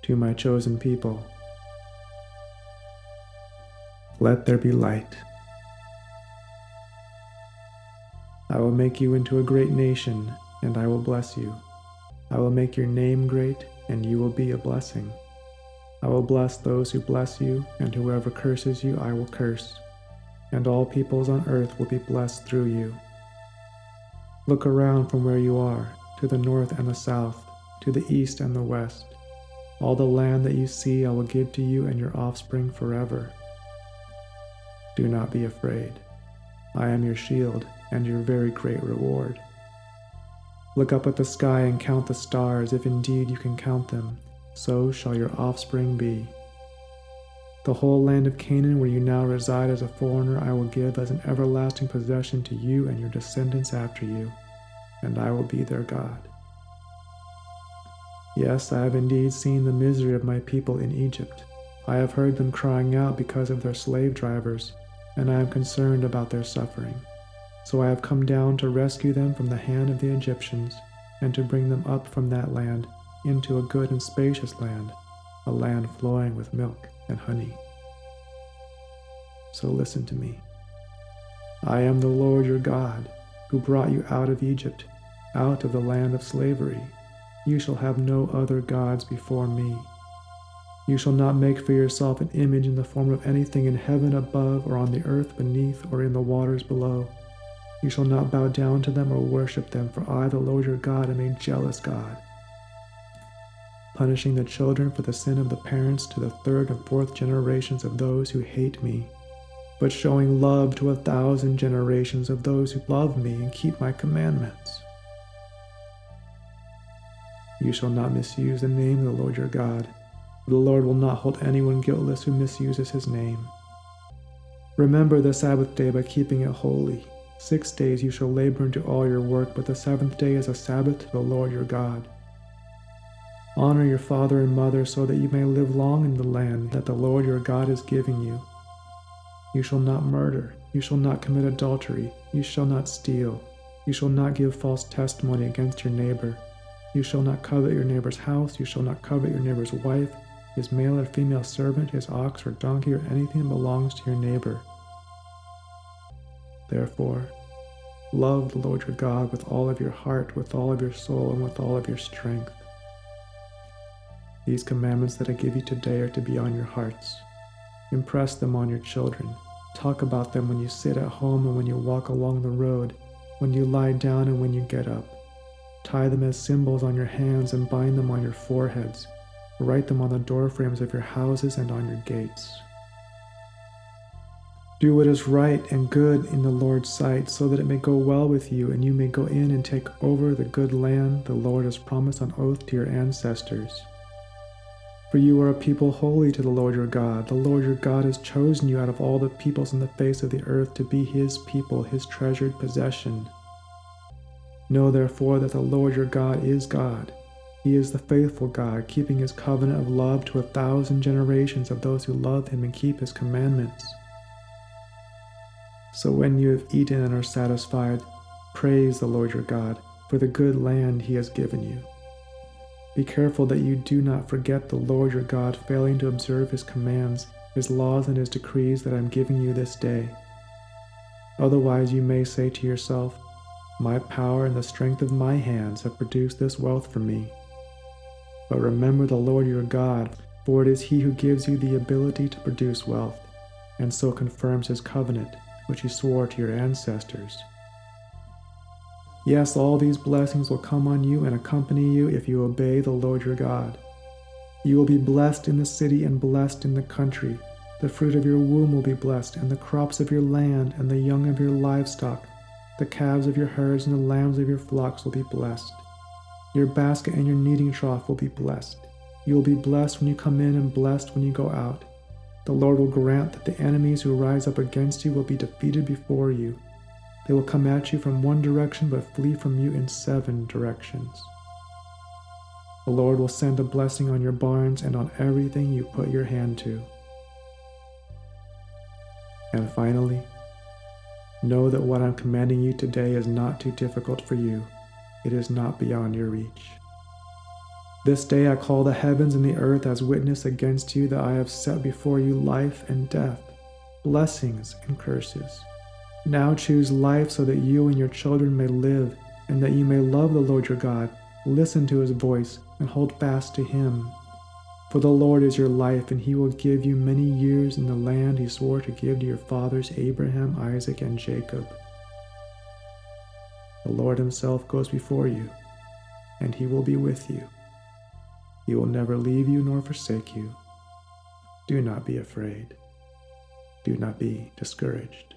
to my chosen people. Let there be light. I will make you into a great nation, and I will bless you. I will make your name great, and you will be a blessing. I will bless those who bless you, and whoever curses you I will curse, and all peoples on earth will be blessed through you. Look around from where you are, to the north and the south, to the east and the west. All the land that you see I will give to you and your offspring forever. Do not be afraid. I am your shield and your very great reward. Look up at the sky and count the stars, if indeed you can count them. So shall your offspring be. The whole land of Canaan, where you now reside as a foreigner, I will give as an everlasting possession to you and your descendants after you, and I will be their God. Yes, I have indeed seen the misery of my people in Egypt. I have heard them crying out because of their slave drivers, and I am concerned about their suffering. So I have come down to rescue them from the hand of the Egyptians, and to bring them up from that land into a good and spacious land, a land flowing with milk and honey. So listen to me. I am the Lord your God, who brought you out of Egypt, out of the land of slavery. You shall have no other gods before me. You shall not make for yourself an image in the form of anything in heaven above, or on the earth beneath, or in the waters below. You shall not bow down to them or worship them, for I, the Lord your God, am a jealous God, punishing the children for the sin of the parents to the third and fourth generations of those who hate me, but showing love to 1,000 generations of those who love me and keep my commandments. You shall not misuse the name of the Lord your God, for the Lord will not hold anyone guiltless who misuses his name. Remember the Sabbath day by keeping it holy. 6 days you shall labor and do all your work, but the seventh day is a Sabbath to the Lord your God. Honor your father and mother, so that you may live long in the land that the Lord your God is giving you. You shall not murder. You shall not commit adultery. You shall not steal. You shall not give false testimony against your neighbor. You shall not covet your neighbor's house. You shall not covet your neighbor's wife, his male or female servant, his ox or donkey, or anything that belongs to your neighbor. Therefore, love the Lord your God with all of your heart, with all of your soul, and with all of your strength. These commandments that I give you today are to be on your hearts. Impress them on your children. Talk about them when you sit at home and when you walk along the road, when you lie down and when you get up. Tie them as symbols on your hands and bind them on your foreheads. Write them on the doorframes of your houses and on your gates. Do what is right and good in the Lord's sight, so that it may go well with you, and you may go in and take over the good land the Lord has promised on oath to your ancestors. For you are a people holy to the Lord your God. The Lord your God has chosen you out of all the peoples on the face of the earth to be his people, his treasured possession. Know therefore that the Lord your God is God. He is the faithful God, keeping his covenant of love to 1,000 generations of those who love him and keep his commandments. So when you have eaten and are satisfied, praise the Lord your God for the good land he has given you. Be careful that you do not forget the Lord your God, failing to observe his commands, his laws, and his decrees that I am giving you this day. Otherwise you may say to yourself, my power and the strength of my hands have produced this wealth for me. But remember the Lord your God, for it is he who gives you the ability to produce wealth, and so confirms his covenant, which he swore to your ancestors. Yes, all these blessings will come on you and accompany you if you obey the Lord your God. You will be blessed in the city and blessed in the country. The fruit of your womb will be blessed, and the crops of your land, and the young of your livestock. The calves of your herds and the lambs of your flocks will be blessed. Your basket and your kneading trough will be blessed. You will be blessed when you come in and blessed when you go out. The Lord will grant that the enemies who rise up against you will be defeated before you. They will come at you from one direction, but flee from you in 7 directions. The Lord will send a blessing on your barns and on everything you put your hand to. And finally, know that what I'm commanding you today is not too difficult for you. It is not beyond your reach. This day I call the heavens and the earth as witness against you that I have set before you life and death, blessings and curses. Now choose life so that you and your children may live, and that you may love the Lord your God, listen to his voice, and hold fast to him. For the Lord is your life, and he will give you many years in the land he swore to give to your fathers Abraham, Isaac, and Jacob. The Lord himself goes before you, and he will be with you. He will never leave you nor forsake you. Do not be afraid. Do not be discouraged.